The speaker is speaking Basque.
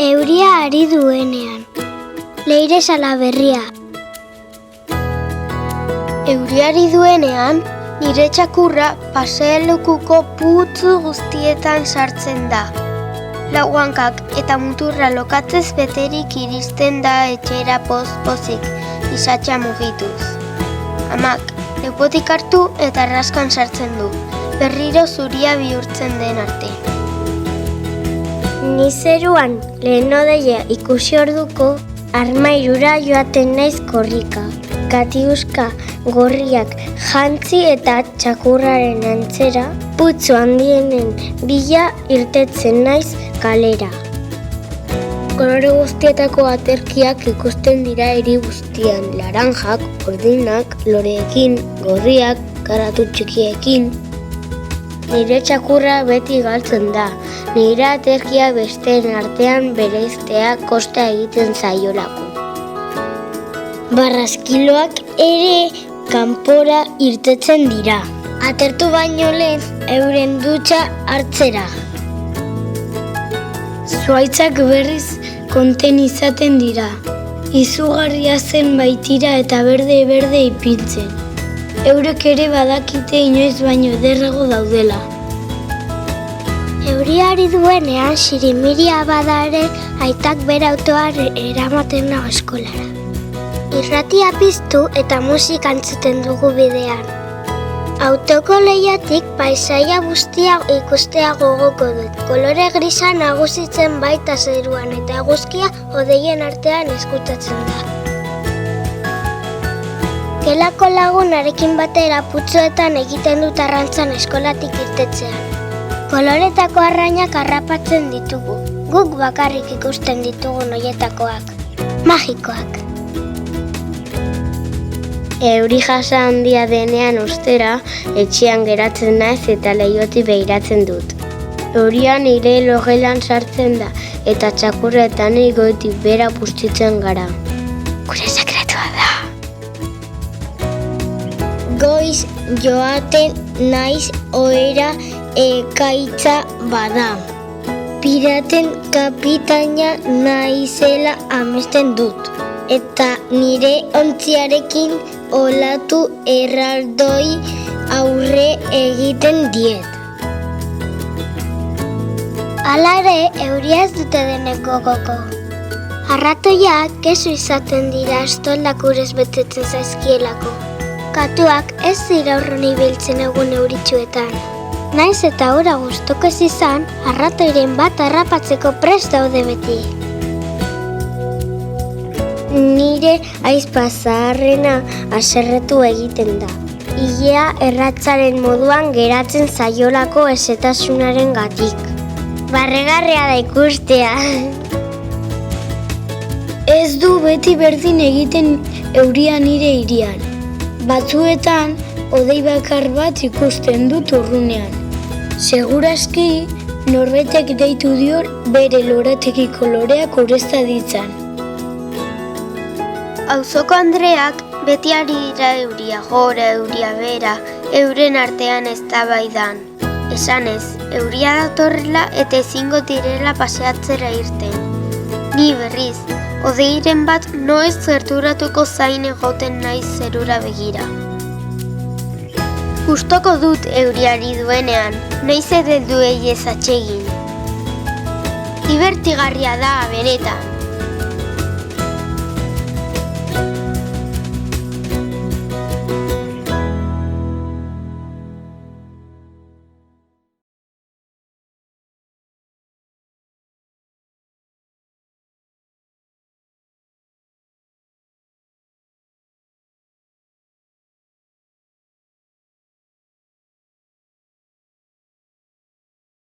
Euria ari duenean. Leire Salaberria. Euriari duenean, nire txakurra pasealekuko putzu guztietan sartzen da. Lau hankak eta muturra lokatzez beterik iristen da etxera poz-pozik, isatxa mugituz. Amak, lepotik hartu eta raskan sartzen du, berriro zuria bihurtzen den arte. Ni zeruan lehen odeia ikusi orduko, armairura joaten naiz korrika. Katiuska gorriak jantzi eta txakurraren antzera, putzu handienen bila irtetzen naiz kalera. Kolore guztietako aterkiak ikusten dira hiri guztian, laranjak, urdinak, loreekin, gorriak, karatu txikiekin. Nire txakurra beti galtzen da, nire aterkia besteen artean bereiztea kosta egiten zaiolako. Barraskiloak ere kanpora irtetzen dira. Atertu baino lehen euren dutxa hartzera. Zuhaitzak berriz konten izaten dira. Izugarria zen baitira eta berde ipintzen. Eurek ere badakite inoiz baino ederrago daudela. Euriari duenean sirimiria bada ere aitak bere autoa eramaten nau eskolara. Irratia piztu eta musika entzuten dugu bidean. Autoko lehiatik paisaia guztia ikustea gogoko dut. Kolore grisa nagusitzen baita zeruan eta eguzkia hodeien artean ezkutatzen da. Gelako lagunarekin batera putzuetan egiten dut arrantzan eskolatik irtetzean. Koloretako arrainak harrapatzen ditugu. Guk bakarrik ikusten ditugun horietakoak. Magikoak. Euri jasa handia denean ostera, etxean geratzen naiz eta leihotik begiratzen dut. Euria nire logelan sartzen da eta txakurretan goitik bera bustitzen gara. Gure sekretua da. Goiz joaten naiz ohera ekaitza bada. Piraten kapitaina naizela amesten dut. Eta nire ontziarekin olatu erraldoi aurre egiten diet. Hala ere, euria ez dute denek gogoko. Arratoiak kesu izaten dira estoldak urez betetzen zaizkielako. Katuak ez dira urrun ibiltzen egun euritsuetan. Naiz eta ura gustoko ez izan, arratoiren bat harrapatzeko prest daude beti. Nire aizpa zaharrena haserretu egiten da. Ilea erratzaren moduan geratzen zaiolako ezetasunaren gatik. Barregarria da ikustea. Ez du beti berdin egiten euria nire hirian. Batzuetan, hodei bakar bat ikusten dut urrunean. Segurazki, norbetek deitu dio bere loratekiko loreak urezta ditzan. Auzoko Andreak beti ari dira euria gora, euria bera, euren artean eztabaidan. Esanez, euria datorrela eta ezingo direla paseatzera irten. Ni berriz, hodeiren bat noiz gerturatuko zain egoten naiz zerura begira. Gustoko dut euriari duenean, noiz edelduei ez atsegin. Divertigarria da, benetan.